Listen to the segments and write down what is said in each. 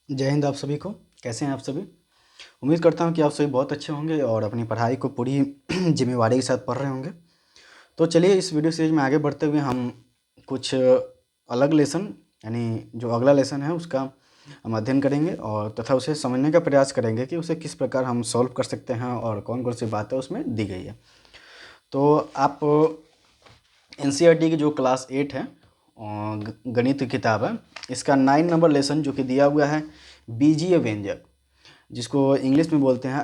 जय हिंद आप सभी को। कैसे हैं आप सभी? उम्मीद करता हूं कि आप सभी बहुत अच्छे होंगे और अपनी पढ़ाई को पूरी जिम्मेवारी के साथ पढ़ रहे होंगे। तो चलिए इस वीडियो सीरीज में आगे बढ़ते हुए हम कुछ अलग लेसन यानी जो अगला लेसन है उसका हम अध्ययन करेंगे और तथा उसे समझने का प्रयास करेंगे कि उसे किस प्रकार हम सॉल्व कर सकते हैं और कौन कौन सी बातें उसमें दी गई है। तो आप NCERT की जो क्लास 8 है गणित की किताब है, इसका 9 नंबर लेसन जो कि दिया हुआ है बीजीय व्यंजक, जिसको इंग्लिश में बोलते हैं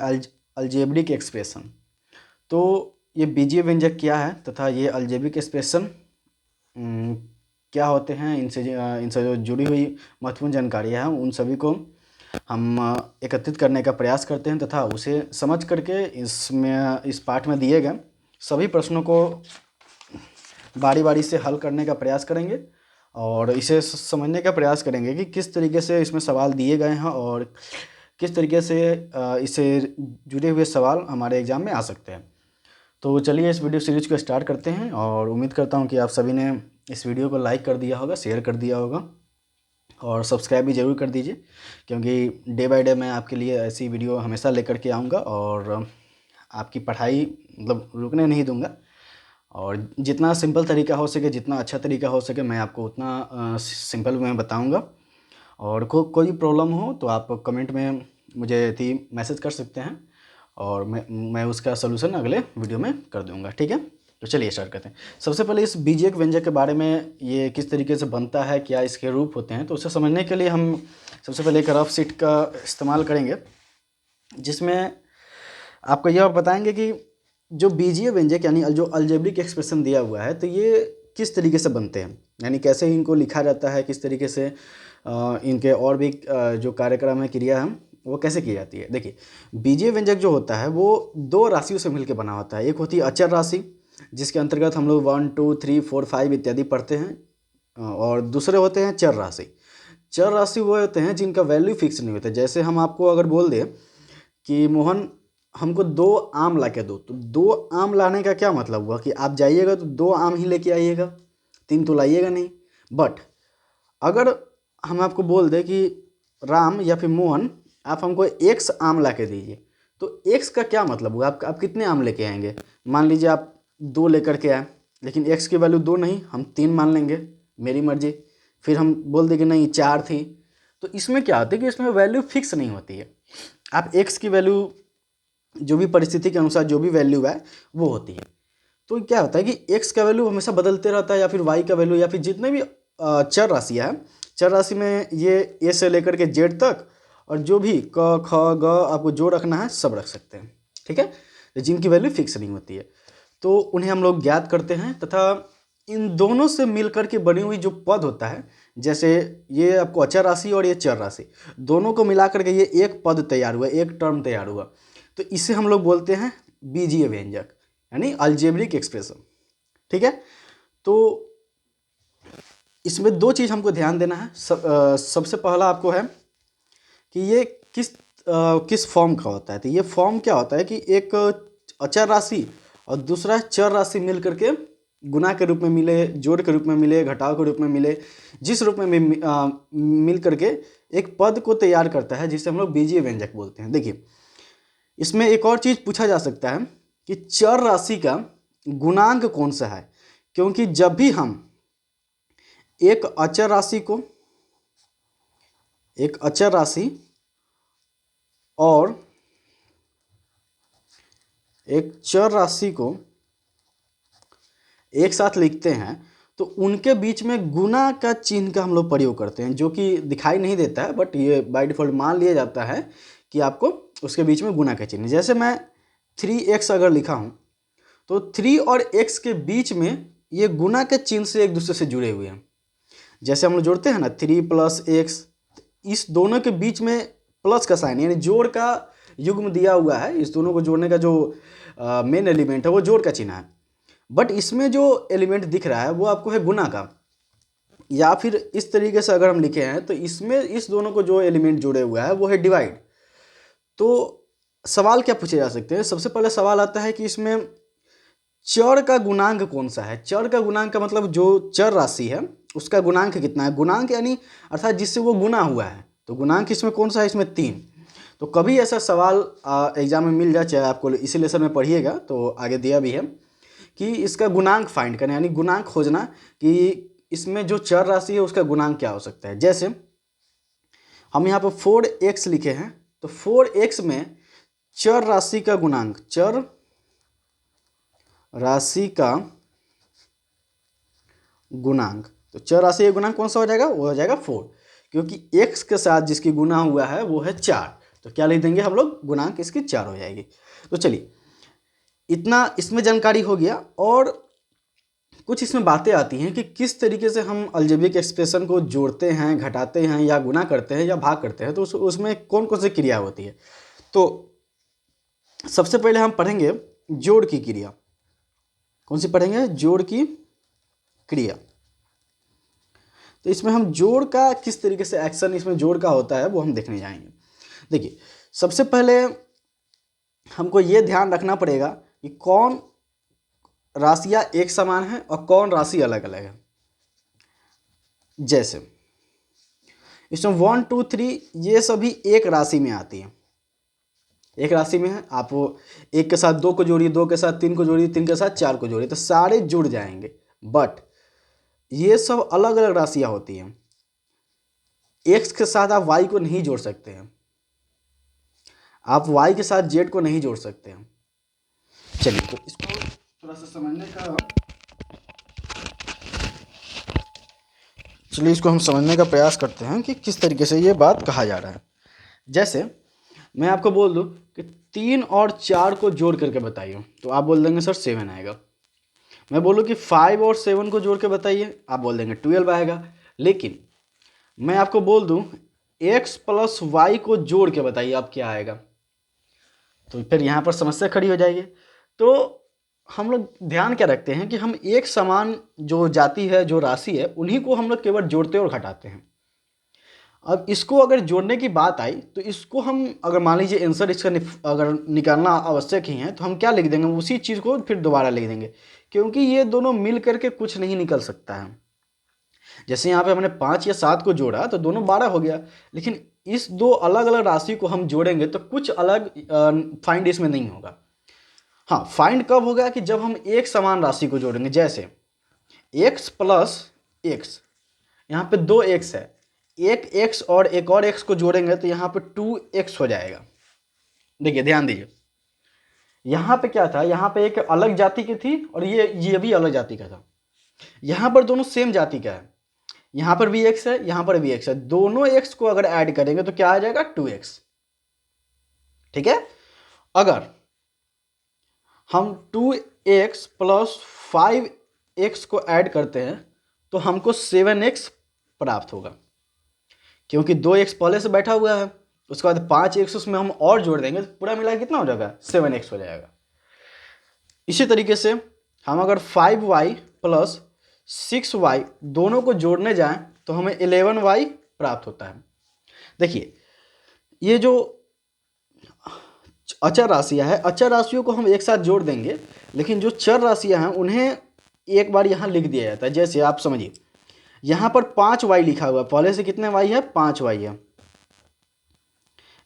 अलजेब्रिक एक्सप्रेशन। तो ये बीजीय व्यंजक क्या है तथा ये अलजेब्रिक एक्सप्रेशन क्या होते हैं, इनसे जो जुड़ी हुई महत्वपूर्ण जानकारियाँ हैं उन सभी को हम एकत्रित करने का प्रयास करते हैं तथा उसे समझ करके इस पाठ में दिए गए सभी प्रश्नों को बारी बारी से हल करने का प्रयास करेंगे और इसे समझने का प्रयास करेंगे कि किस तरीके से इसमें सवाल दिए गए हैं और किस तरीके से इससे जुड़े हुए सवाल हमारे एग्ज़ाम में आ सकते हैं। तो चलिए इस वीडियो सीरीज को स्टार्ट करते हैं और उम्मीद करता हूं कि आप सभी ने इस वीडियो को लाइक कर दिया होगा, शेयर कर दिया होगा और सब्सक्राइब भी ज़रूर कर दीजिए, क्योंकि डे बाय डे मैं आपके लिए ऐसी वीडियो हमेशा लेकर के आऊँगा और आपकी पढ़ाई मतलब रुकने नहीं दूँगा। और जितना सिंपल तरीका हो सके, जितना अच्छा तरीका हो सके, मैं आपको उतना सिंपल में बताऊंगा। और कोई प्रॉब्लम हो तो आप कमेंट में मुझे मैसेज कर सकते हैं और मैं उसका सलूशन अगले वीडियो में कर दूंगा। ठीक है, तो चलिए स्टार्ट करते हैं। सबसे पहले इस बीजीय व्यंजक के बारे में, ये किस तरीके से बनता है, क्या इसके रूप होते हैं, तो उसे समझने के लिए हम सबसे पहले एक रफ शीट का इस्तेमाल करेंगे, जिसमें आपको यह बताएंगे कि जो बीजीय व्यंजक यानी जो अलजेब्रिक एक्सप्रेशन दिया हुआ है तो ये किस तरीके से बनते हैं, यानी कैसे इनको लिखा जाता है, किस तरीके से इनके और भी जो कार्यक्रम है, क्रिया है, वो कैसे की जाती है। देखिए, बीजीय व्यंजक जो होता है वो दो राशियों से मिलकर बना होता है। एक होती है अचर राशि, जिसके अंतर्गत हम लोग 1 2 3 4 5 इत्यादि पढ़ते हैं, और दूसरे होते हैं चर राशि। चर राशि वो होते हैं जिनका वैल्यू फिक्स नहीं होता। जैसे हम आपको अगर बोल दें कि मोहन हमको 2 आम ला के दो, तो 2 आम लाने का क्या मतलब हुआ कि आप जाइएगा तो 2 आम ही लेके आइएगा, 3 तो लाइएगा नहीं। बट अगर हम आपको बोल दें कि राम या फिर मोहन आप हमको x आम ला के दीजिए, तो x का क्या मतलब हुआ, आप कितने आम लेके आएंगे। मान लीजिए आप 2 लेकर के आए, लेकिन x की वैल्यू 2 नहीं, हम 3 मान लेंगे, मेरी मर्जी। फिर हम बोल दें कि नहीं 4 थी। तो इसमें क्या होता है कि इसमें वैल्यू फिक्स नहीं होती है। आप x की वैल्यू जो भी परिस्थिति के अनुसार जो भी वैल्यू है वो होती है। तो क्या होता है कि x का वैल्यू हमेशा बदलते रहता है, या फिर y का वैल्यू, या फिर जितने भी चर राशियाँ हैं, चर राशि में ये a से लेकर के z तक, और जो भी क ख ग आपको जो रखना है सब रख सकते हैं। ठीक है, जिनकी वैल्यू फिक्स नहीं होती है तो उन्हें हम लोग ज्ञात करते हैं, तथा इन दोनों से मिलकर के बनी हुई जो पद होता है, जैसे ये आपको अचर राशि और ये चर राशि, दोनों को मिला करके ये एक पद तैयार हुआ, एक टर्म तैयार हुआ, तो इसे हम लोग बोलते हैं बीजीय व्यंजक यानी अलजेब्रिक एक्सप्रेशन। ठीक है, तो इसमें 2 चीज़ हमको ध्यान देना है। सबसे पहला आपको है कि ये किस फॉर्म का होता है। तो ये फॉर्म क्या होता है कि एक अचर राशि और दूसरा चर राशि मिल करके गुणा के रूप में मिले, जोड़ के रूप में मिले, घटाव के रूप में मिले, जिस रूप में मिल करके एक पद को तैयार करता है, जिसे हम लोग बीजीय व्यंजक बोलते हैं। देखिए, इसमें एक और चीज़ पूछा जा सकता है कि चर राशि का गुणांक कौन सा है, क्योंकि जब भी हम एक अचर राशि और एक चर राशि को एक साथ लिखते हैं तो उनके बीच में गुना का चिन्ह का हम लोग प्रयोग करते हैं, जो कि दिखाई नहीं देता है, बट ये बाय डिफॉल्ट मान लिया जाता है कि आपको उसके बीच में गुना का चिन्ह। जैसे मैं 3x अगर लिखा हूं तो 3 और x के बीच में ये गुना के चिन्ह से एक दूसरे से जुड़े हुए हैं। जैसे हम लोग जोड़ते हैं ना 3 + x, इस दोनों के बीच में प्लस का साइन यानी जोड़ का युग्म दिया हुआ है। इस दोनों को जोड़ने का जो मेन एलिमेंट है वो जोड़ का चिन्ह है, बट इसमें जो एलिमेंट दिख रहा है वो आपको है गुना का। या फिर इस तरीके से अगर हम लिखे हैं तो इसमें इस दोनों को जो एलिमेंट जुड़े हुआ है वो है डिवाइड। तो सवाल क्या पूछे जा सकते हैं, सबसे पहले सवाल आता है कि इसमें चर का गुणांक कौन सा है। चर का गुणांक का मतलब जो चर राशि है उसका गुणांक कितना है। गुणांक यानी अर्थात जिससे वो गुना हुआ है, तो गुणांक इसमें कौन सा है, इसमें 3। तो कभी ऐसा सवाल एग्जाम में मिल जाए, चाहे आपको इसी लेसन में पढ़िएगा तो आगे दिया भी है कि इसका गुणांक फाइंड करना, यानी गुणांक खोजना कि इसमें जो चर राशि है उसका गुणांक क्या हो सकता है। जैसे हम यहाँ पर 4x लिखे हैं, तो 4x में चर राशि का गुणांक, चर राशि का गुणांक, तो चर राशि का गुणांक कौन सा हो जाएगा, वो हो जाएगा 4, क्योंकि x के साथ जिसकी गुना हुआ है वो है 4, तो क्या लिख देंगे हम लोग, गुणांक इसकी 4 हो जाएगी। तो चलिए इतना इसमें जानकारी हो गया। और कुछ इसमें बातें आती हैं कि किस तरीके से हम अलजेब्रिक एक्सप्रेशन को जोड़ते हैं, घटाते हैं, या गुना करते हैं, या भाग करते हैं, तो उसमें कौन कौन सी क्रिया होती है। तो सबसे पहले हम पढ़ेंगे जोड़ की क्रिया। कौन सी पढ़ेंगे, जोड़ की क्रिया। तो इसमें हम जोड़ का किस तरीके से एक्शन इसमें जोड़ का होता है वो हम देखने जाएंगे। देखिए सबसे पहले हमको ये ध्यान रखना पड़ेगा कि कौन राशियां एक समान है और कौन राशि अलग अलग है। जैसे इसमें 1 2 3 ये सभी एक राशि में आती है, एक राशि में है। आप एक के साथ 2 को जोड़िए, 2 के साथ 3 को जोड़िए, 3 के साथ 4 को जोड़िए, तो सारे जुड़ जाएंगे। बट ये सब अलग अलग राशियां होती हैं। x के साथ आप y को नहीं जोड़ सकते हैं, आप y के साथ z को नहीं जोड़ सकते हैं। चलिए तो इसको थोड़ा सा समझने का प्रयास करते हैं कि किस तरीके से ये बात कहा जा रहा है। जैसे मैं आपको बोल दूं कि 3 और 4 को जोड़ करके बताइए, तो आप बोल देंगे सर 7 आएगा। मैं बोलूं कि 5 और 7 को जोड़ के बताइए, आप बोल देंगे 12 आएगा। लेकिन मैं आपको बोल दूं x प्लस वाई को जोड़ के बताइए, आप क्या आएगा, तो फिर यहाँ पर समस्या खड़ी हो जाएगी। तो हम लोग ध्यान क्या रखते हैं कि हम एक समान जो जाति है, जो राशि है, उन्हीं को हम लोग केवल जोड़ते और घटाते हैं। अब इसको अगर जोड़ने की बात आई तो इसको हम अगर मान लीजिए आंसर इसका अगर निकालना आवश्यक ही है तो हम क्या लिख देंगे, उसी चीज़ को फिर दोबारा लिख देंगे, क्योंकि ये दोनों मिल करके कुछ नहीं निकल सकता है। जैसे यहाँ पे हमने 5 या 7 को जोड़ा तो दोनों 12 हो गया, लेकिन इस दो अलग अलग राशि को हम जोड़ेंगे तो कुछ अलग फाइंड इसमें नहीं होगा। हाँ, फाइंड कब होगा कि जब हम एक समान राशि को जोड़ेंगे। जैसे x प्लस एक्स, यहाँ पे 2x है, एक x और एक और x को जोड़ेंगे तो यहाँ पे 2x हो जाएगा। देखिए ध्यान दीजिए, यहाँ पे क्या था, यहाँ पे एक अलग जाति की थी और ये भी अलग जाति का था। यहाँ पर दोनों सेम जाति का है, यहाँ पर भी x है, यहाँ पर भी x है। दोनों x को अगर ऐड करेंगे तो क्या आ जाएगा, 2x। ठीक है, अगर हम 2x प्लस 5x को ऐड करते हैं तो हमको 7x प्राप्त होगा, क्योंकि 2x पहले से बैठा हुआ है। उसके बाद 5x उसमें हम और जोड़ देंगे तो पूरा मिला कितना हो जाएगा, 7x हो जाएगा। इसी तरीके से हम अगर 5y प्लस 6y दोनों को जोड़ने जाएं तो हमें 11y प्राप्त होता है। देखिए ये जो अचर राशियां है, अचर राशियों को हम एक साथ जोड़ देंगे, लेकिन जो चर राशियां हैं उन्हें एक बार यहाँ लिख दिया जाता है। जैसे आप समझिए यहाँ पर 5y लिखा हुआ है, पहले से कितने y है, 5y है,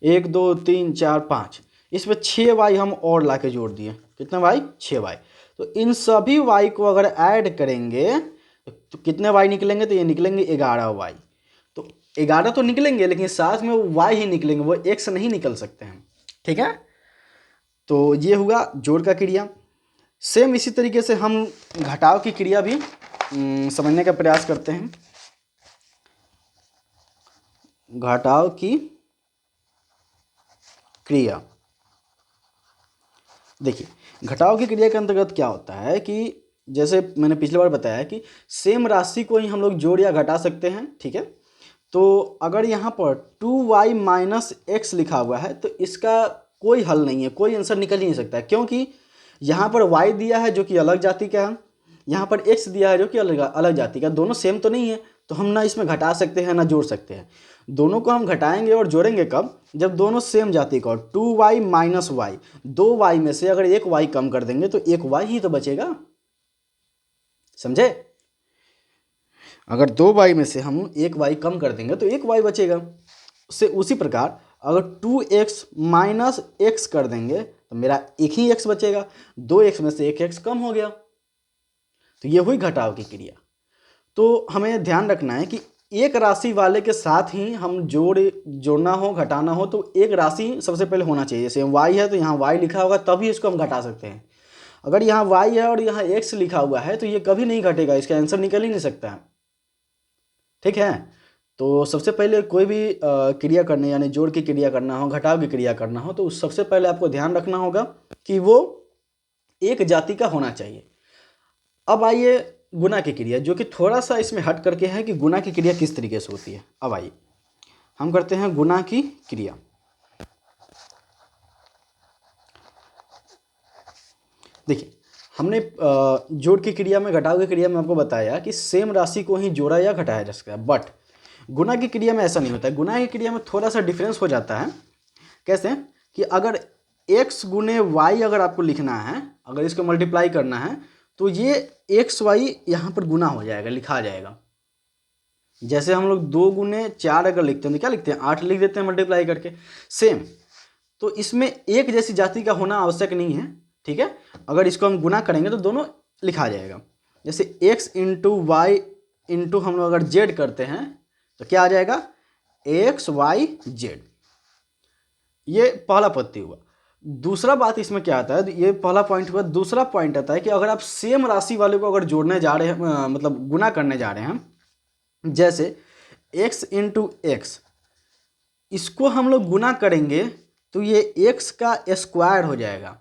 1 2 3 4 5, इसमें 6y हम और ला के जोड़ दिए, कितने y, 6y। तो इन सभी y को अगर ऐड करेंगे तो कितने y निकलेंगे, तो ये निकलेंगे 11y। तो 11 तो निकलेंगे लेकिन साथ में वो y ही निकलेंगे, वो x नहीं निकल सकते हैं। ठीक है, तो ये हुआ जोड़ का क्रिया। सेम इसी तरीके से हम घटाव की क्रिया भी समझने का प्रयास करते हैं। घटाव की क्रिया, देखिए घटाव की क्रिया के अंतर्गत क्या होता है कि जैसे मैंने पिछली बार बताया कि सेम राशि को ही हम लोग जोड़ या घटा सकते हैं। ठीक है, तो अगर यहाँ पर 2y माइनस एक्स लिखा हुआ है तो इसका कोई हल नहीं है, कोई आंसर निकल ही नहीं सकता है, क्योंकि यहाँ पर y दिया है जो कि अलग जाति का है, यहाँ पर x दिया है जो कि अलग जाति का, दोनों सेम तो नहीं है, तो हम ना इसमें घटा सकते हैं ना जोड़ सकते हैं। दोनों को हम घटाएंगे और जोड़ेंगे कब, जब दोनों सेम जाति का हो। 2y माइनस वाई, 2y में से अगर एक y कम कर देंगे तो एक y ही तो बचेगा, समझे। अगर 2y में से हम एक y कम कर देंगे तो एक y बचेगा। से उसी प्रकार अगर 2x माइनस एक्स कर देंगे तो मेरा एक ही x बचेगा, 2x में से एक x कम हो गया। तो ये हुई घटाव की क्रिया। तो हमें ध्यान रखना है कि एक राशि वाले के साथ ही हम जोड़ना हो घटाना हो तो एक राशि सबसे पहले होना चाहिए। जैसे y है तो यहाँ y लिखा होगा तभी इसको हम घटा सकते हैं। अगर यहाँ y है और यहाँ x लिखा हुआ है तो ये कभी नहीं घटेगा, इसका आंसर निकल ही नहीं सकता है। ठीक है, तो सबसे पहले कोई भी क्रिया करने यानी जोड़ की क्रिया करना हो, घटाव की क्रिया करना हो, तो सबसे पहले आपको ध्यान रखना होगा कि वो एक जाति का होना चाहिए। अब आइए गुणा की क्रिया, जो कि थोड़ा सा इसमें हट करके है कि गुणा की क्रिया किस तरीके से होती है। अब आइए हम करते हैं गुणा की क्रिया। देखिए, हमने जोड़ की क्रिया में, घटाव की क्रिया में आपको बताया कि सेम राशि को ही जोड़ा या घटाया जा सकता है, बट गुणा की क्रिया में ऐसा नहीं होता है। गुणा की क्रिया में थोड़ा सा डिफरेंस हो जाता है। कैसे कि अगर x गुने y अगर आपको लिखना है, अगर इसको मल्टीप्लाई करना है तो ये एक्स वाई यहाँ पर गुना हो जाएगा, लिखा जाएगा। जैसे हम लोग 2 गुने 4 अगर लिखते हैं तो क्या लिखते हैं, 8 लिख देते हैं मल्टीप्लाई करके। सेम, तो इसमें एक जैसी जाति का होना आवश्यक नहीं है। ठीक है, अगर इसको हम गुना करेंगे तो दोनों लिखा जाएगा। जैसे x इंटू वाई इंटू हम लोग अगर z करते हैं तो क्या आ जाएगा, एक्स वाई जेड। ये पहला पत्ती हुआ। दूसरा बात इसमें क्या आता है, ये पहला पॉइंट हुआ। दूसरा पॉइंट आता है कि अगर आप सेम राशि वाले को अगर जोड़ने जा रहे हैं, मतलब गुना करने जा रहे हैं, जैसे x इंटू एक्स, इसको हम लोग गुना करेंगे तो ये x का स्क्वायर हो जाएगा।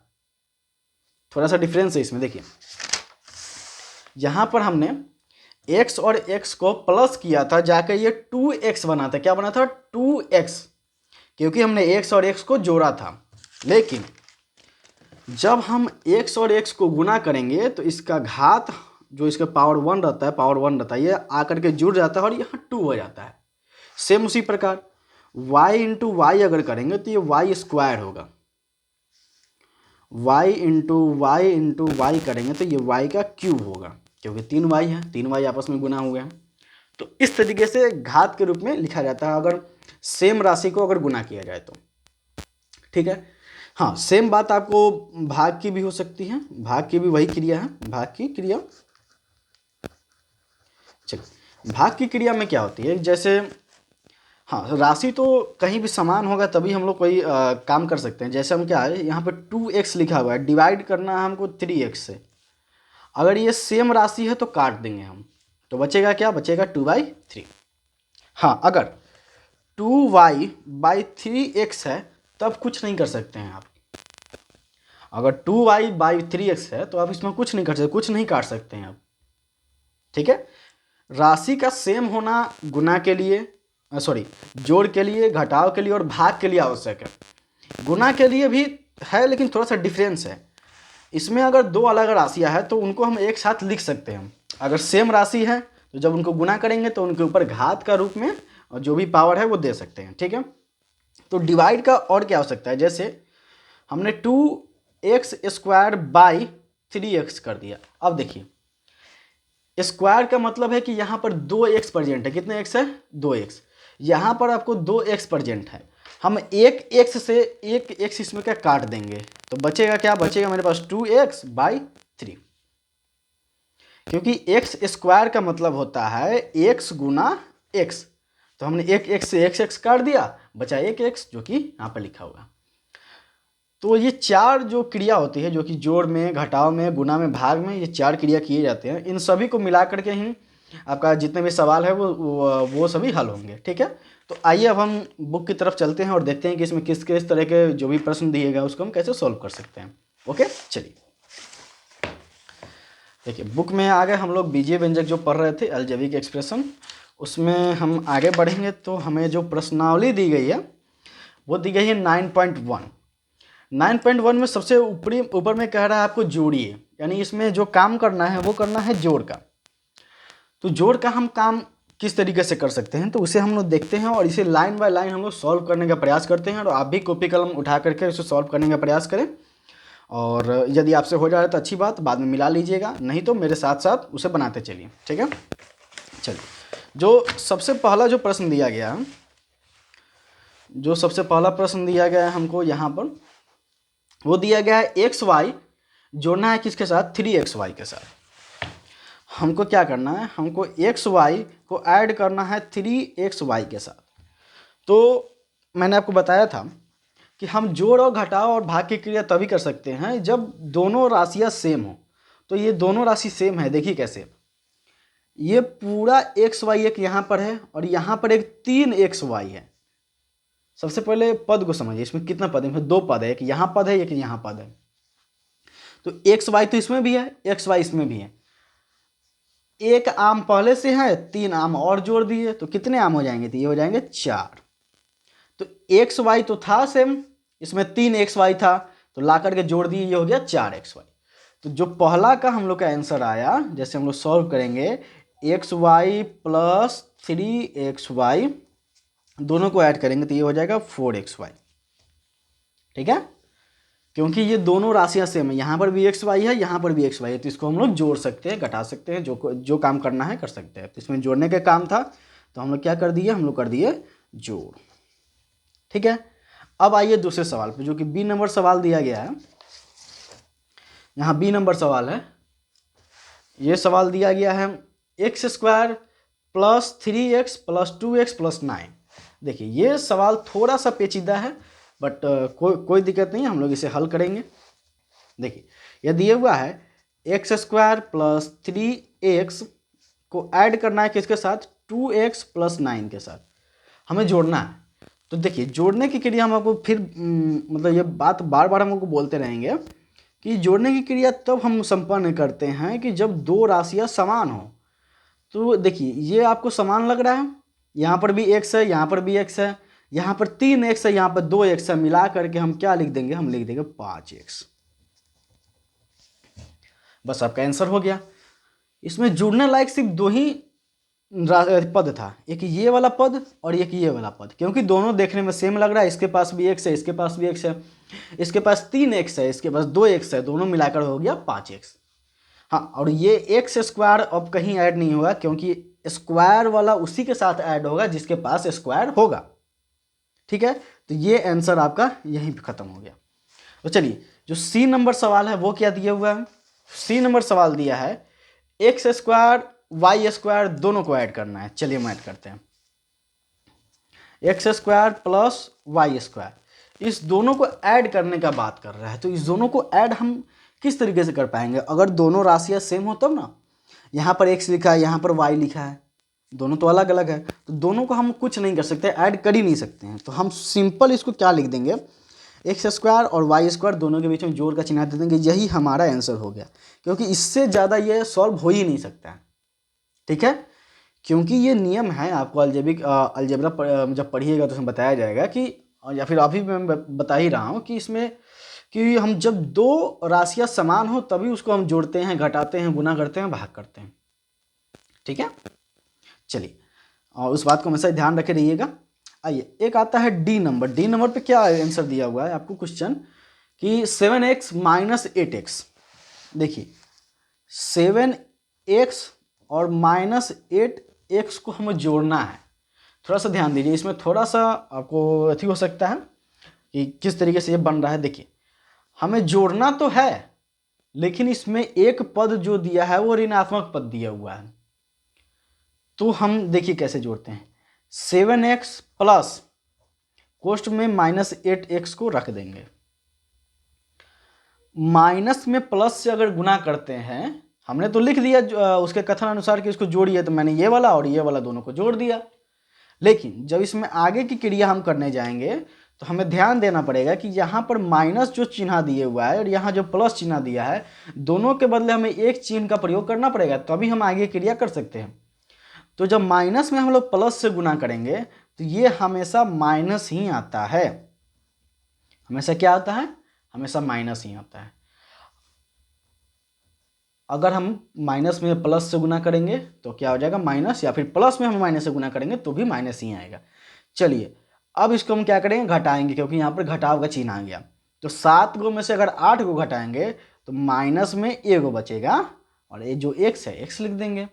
थोड़ा सा डिफरेंस है इसमें। देखिए, यहाँ पर हमने x और x को प्लस किया था, जाकर ये 2x बना था। क्या बना था, 2x, क्योंकि हमने x और x को जोड़ा था। लेकिन जब हम x और x को गुना करेंगे तो इसका घात जो इसका पावर 1 रहता है, पावर 1 रहता है, ये आकर के जुड़ जाता है और यहाँ 2 हो जाता है। सेम उसी प्रकार y इंटू वाई अगर करेंगे तो ये वाई स्क्वायर होगा। y इंटू वाई करेंगे तो ये y का क्यूब होगा, क्योंकि 3y है, 3y आपस में गुना हुए हैं। तो इस तरीके से घात के रूप में लिखा जाता है अगर सेम राशि को अगर गुना किया जाए तो। ठीक है, हाँ, सेम बात आपको भाग की भी हो सकती है। भाग की भी वही क्रिया है, भाग की क्रिया। चलिए, भाग की क्रिया में क्या होती है, जैसे हाँ, राशि तो कहीं भी समान होगा तभी हम लोग कोई काम कर सकते हैं। जैसे हम क्या है, यहाँ पे 2x लिखा हुआ है, डिवाइड करना है हमको 3x से। अगर ये सेम राशि है तो काट देंगे हम, तो बचेगा क्या, बचेगा 2/3। हाँ, अगर 2y/3x है तब कुछ नहीं कर सकते हैं आप। अगर 2y/3x है तो आप इसमें कुछ नहीं कर सकते, कुछ नहीं काट सकते हैं आप। ठीक है, राशि का सेम होना गुना के लिए, सॉरी, जोड़ के लिए, घटाव के लिए और भाग के लिए आवश्यक है। गुना के लिए भी है लेकिन थोड़ा सा डिफरेंस है। इसमें अगर दो अलग राशियां हैं तो उनको हम एक साथ लिख सकते हैं। अगर सेम राशि है तो जब उनको गुना करेंगे तो उनके ऊपर घात का रूप में और जो भी पावर है वो दे सकते हैं। ठीक है, तो डिवाइड का और क्या हो सकता है, जैसे हमने 2x² / 3x कर दिया। अब देखिए, स्क्वायर का मतलब है कि यहाँ पर 2x प्रेजेंट है। कितने x है, 2x। यहाँ पर आपको 2x प्रेजेंट है। हम एक x से एक x इसमें क्या काट देंगे तो बचेगा क्या, बचेगा मेरे पास 2x/3, क्योंकि x स्क्वायर का मतलब होता है x गुना x। तो हमने एक x से x काट दिया, बचा एक x जो कि यहाँ पर लिखा हुआ। तो ये चार जो क्रिया होती है, जो कि जोड़ में, घटाव में, गुना में, भाग में, ये चार क्रिया किए जाते हैं। इन सभी को मिला करके ही आपका जितने भी सवाल है वो सभी हल होंगे। ठीक है, तो आइए अब हम बुक की तरफ चलते हैं और देखते हैं कि इसमें किस किस तरह के जो भी प्रश्न दिए गए उसको हम कैसे सॉल्व कर सकते हैं। ओके, चलिए देखिए, बुक में आगे हम लोग बीजीय व्यंजक जो पढ़ रहे थे, अलजेब्रिक एक्सप्रेशन, उसमें हम आगे बढ़ेंगे तो हमें जो प्रश्नावली दी गई है वो दी गई है 9.1। 9.1 में सबसे ऊपर में कह रहा है आपको जोड़िए, यानी इसमें जो काम करना है वो करना है जोड़ का। तो जोड़ का हम काम किस तरीके से कर सकते हैं तो उसे हम लोग देखते हैं और इसे लाइन बाय लाइन हम लोग सॉल्व करने का प्रयास करते हैं। और आप भी कॉपी कलम उठा करके इसे सॉल्व करने का प्रयास करें, और यदि आपसे हो जा रहा है तो अच्छी बात, बाद में मिला लीजिएगा, नहीं तो मेरे साथ साथ उसे बनाते चलिए। ठीक है, चलिए, जो सबसे पहला जो प्रश्न दिया गया जो सबसे पहला प्रश्न दिया गया है हमको यहाँ पर, वो दिया गया है एक्स वाई जोड़ना है किसके साथ, 3xy के साथ। हमको क्या करना है, हमको एक्स वाई को ऐड करना है 3xy के साथ। तो मैंने आपको बताया था कि हम जोड़ और घटाव और भाग की क्रिया तभी कर सकते हैं जब दोनों राशियाँ सेम हो। तो ये दोनों राशि सेम है, देखिए कैसे। ये पूरा एक्स वाई एक यहाँ पर है और यहाँ पर एक 3xy है। सबसे पहले पद को समझिए, इसमें कितना पद है, इसमें 2 पद है, एक यहाँ पद है एक यहाँ पद है। तो एक्स वाई तो इसमें भी है, एक्स वाई इसमें भी है। एक आम पहले से है, 3 आम और जोड़ दिए तो कितने आम हो जाएंगे, तो ये हो जाएंगे 4। तो एक्स वाई तो था सेम, इसमें 3xy था तो ला करके जोड़ दिए, ये हो गया 4xy। तो जो पहला का हम लोग का आंसर आया, जैसे हम लोग सॉल्व करेंगे, एक्स वाई प्लस 3xy दोनों को ऐड करेंगे तो ये हो जाएगा 4xy। ठीक है, क्योंकि ये दोनों राशियां सेम है, यहाँ पर भी xy है यहाँ पर भी xy है, तो इसको हम लोग जोड़ सकते हैं, घटा सकते हैं, जो काम करना है कर सकते हैं। तो इसमें जोड़ने का काम था तो हम लोग क्या कर दिए, हम लोग कर दिए जोड़। ठीक है, अब आइए दूसरे सवाल पे, जो कि बी नंबर सवाल दिया गया है। यहाँ बी नंबर सवाल है, ये सवाल दिया गया है x² plus 3x plus 2x plus 9। देखिए ये सवाल थोड़ा सा पेचीदा है, बट कोई दिक्कत नहीं है, हम लोग इसे हल करेंगे। देखिए यह दिया हुआ है x² प्लस 3x को ऐड करना है किसके साथ, 2x प्लस 9 के साथ, हमें जोड़ना है। तो देखिए जोड़ने की क्रिया हम आपको फिर मतलब ये बात बार बार हम आपको बोलते रहेंगे कि जोड़ने की क्रिया तब हम संपन्न करते हैं कि जब दो राशियां समान हो। तो देखिए ये आपको समान लग रहा है, यहाँ पर भी x है यहाँ पर भी x है, यहाँ पर 3x है यहाँ पर 2x है, मिला करके हम क्या लिख देंगे, हम लिख देंगे 5x। बस आपका आंसर हो गया। इसमें जुड़ने लायक सिर्फ 2 ही पद था, एक ये वाला पद और एक ये वाला पद, क्योंकि दोनों देखने में सेम लग रहा है। इसके पास भी x है इसके पास भी x है, इसके पास 3x है इसके पास 2x है, दोनों मिलाकर हो गया 5x। हाँ, और ये x² अब कहीं ऐड नहीं होगा, क्योंकि स्क्वायर वाला उसी के साथ ऐड होगा जिसके पास स्क्वायर होगा। ठीक है, तो ये आंसर आपका यहीं पे खत्म हो गया। तो चलिए जो सी नंबर सवाल है वो क्या दिया हुआ है, सी नंबर सवाल दिया है x² y² दोनों को ऐड करना है। चलिए हम ऐड करते हैं, x² प्लस y², इस दोनों को ऐड करने का बात कर रहा है। तो इस दोनों को ऐड हम किस तरीके से कर पाएंगे, अगर दोनों राशियां सेम हो तब ना। यहाँ पर x लिखा है यहाँ पर y लिखा है, दोनों तो अलग अलग है, तो दोनों को हम कुछ नहीं कर सकते, ऐड कर ही नहीं सकते हैं। तो हम सिंपल इसको क्या लिख देंगे, x² और y² दोनों के बीच में जोड़ का चिन्ह दे देंगे, यही हमारा आंसर हो गया। क्योंकि इससे ज़्यादा ये सॉल्व हो ही नहीं सकता है। ठीक है, क्योंकि ये नियम है, आपको अलजेब्रा जब पढ़िएगा तो उसमें बताया जाएगा कि, या फिर अभी मैं बता ही रहा हूँ कि इसमें कि हम जब दो राशियां समान हो तभी उसको हम जोड़ते हैं, घटाते हैं, गुना करते हैं, भाग करते हैं। ठीक है, चलिए और उस बात को हमेशा ध्यान रखे रहिएगा। आइए एक आता है डी नंबर। डी नंबर पे क्या आंसर दिया हुआ है आपको क्वेश्चन कि 7x माइनस 8x। देखिए 7x और माइनस 8x को हमें जोड़ना है। थोड़ा सा ध्यान दीजिए, इसमें थोड़ा सा आपको अथी हो सकता है कि किस तरीके से ये बन रहा है। देखिए हमें जोड़ना तो है, लेकिन इसमें एक पद जो दिया है वो ऋणात्मक पद दिया हुआ है। तो हम देखिए कैसे जोड़ते हैं, 7x प्लस कोष्ठ में माइनस 8x को रख देंगे। माइनस में प्लस से अगर गुना करते हैं, हमने तो लिख दिया उसके कथन अनुसार कि इसको जोड़िए, तो मैंने ये वाला और ये वाला दोनों को जोड़ दिया। लेकिन जब इसमें आगे की क्रिया हम करने जाएंगे तो हमें ध्यान देना पड़ेगा कि यहाँ पर माइनस जो चिन्ह दिए हुआ है और यहाँ जो प्लस चिन्ह दिया है, दोनों के बदले हमें एक चिन्ह का प्रयोग करना पड़ेगा, तभी हम आगे क्रिया कर सकते हैं। तो जब माइनस में हम लोग प्लस से गुना करेंगे तो ये हमेशा माइनस ही आता है। हमेशा क्या आता है, हमेशा माइनस ही आता है। अगर हम माइनस में प्लस से गुना करेंगे तो क्या हो जाएगा माइनस, या फिर प्लस में हम माइनस से गुना करेंगे तो भी माइनस ही आएगा। चलिए अब इसको हम क्या करेंगे, घटाएंगे, क्योंकि यहाँ पर घटाव का चिन्ह आ गया। तो 7 गो में से अगर 8 को घटाएंगे तो माइनस में एगो बचेगा, और ये जो x है x लिख देंगे।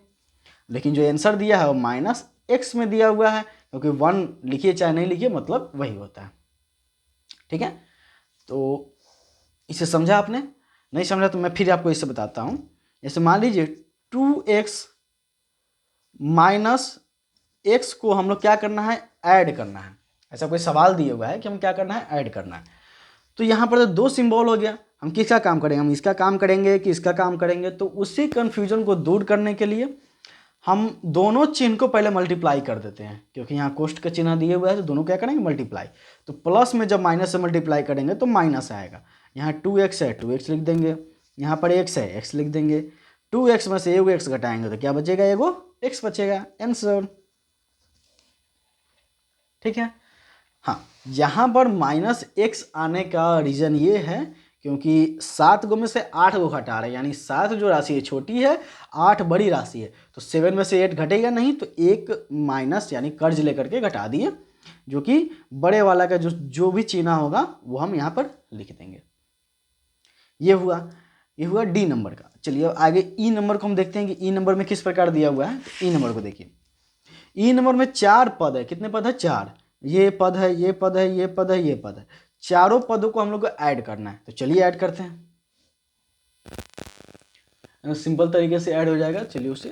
लेकिन जो आंसर दिया है वो माइनस x में दिया हुआ है, क्योंकि 1 लिखिए चाहे नहीं लिखिए मतलब वही होता है। ठीक है, तो इसे समझा आपने? नहीं समझा तो मैं फिर आपको इसे बताता हूँ। जैसे मान लीजिए 2x माइनस x को हम लोग क्या करना है, ऐड करना है। ऐसा कोई सवाल दिया हुआ है कि हम क्या करना है, ऐड करना है। तो यहाँ पर तो 2 सिंबल हो गया, हम किसका काम करेंगे, हम इसका काम करेंगे कि इसका काम करेंगे। तो उसी कन्फ्यूजन को दूर करने के लिए हम दोनों चिन्ह को पहले मल्टीप्लाई कर देते हैं, क्योंकि यहाँ कोष्ट का चिन्ह दिए हुआ है तो दोनों क्या करेंगे, मल्टीप्लाई। तो प्लस में जब माइनस से मल्टीप्लाई करेंगे तो माइनस आएगा। यहाँ 2x है 2x लिख देंगे, यहाँ पर x है x लिख देंगे। 2x में से एगो x घटाएंगे तो क्या बचेगा, एगो x बचेगा, आंसर। ठीक है। हाँ, यहाँ पर -x आने का रीज़न ये है क्योंकि 7 गो में से 8 गो घटा रहे हैं, यानी 7 जो राशि है छोटी है, 8 बड़ी राशि है। तो 7 में से 8 घटेगा नहीं, तो एक माइनस यानी कर्ज लेकर के घटा दिए, जो कि बड़े वाला का जो भी चिन्ह होगा वो हम यहाँ पर लिख देंगे। ये हुआ डी नंबर का। चलिए अब आगे ई नंबर को हम देखते हैं कि ई नंबर में किस प्रकार दिया हुआ है। ई नंबर को देखिए, ई नंबर में 4 पद है। कितने पद है, 4। ये पद है, ये पद है, ये पद है, ये पद है। चारों पदों को हम लोग को ऐड करना है। तो चलिए ऐड करते हैं, सिंपल तरीके से ऐड हो जाएगा। चलिए उसे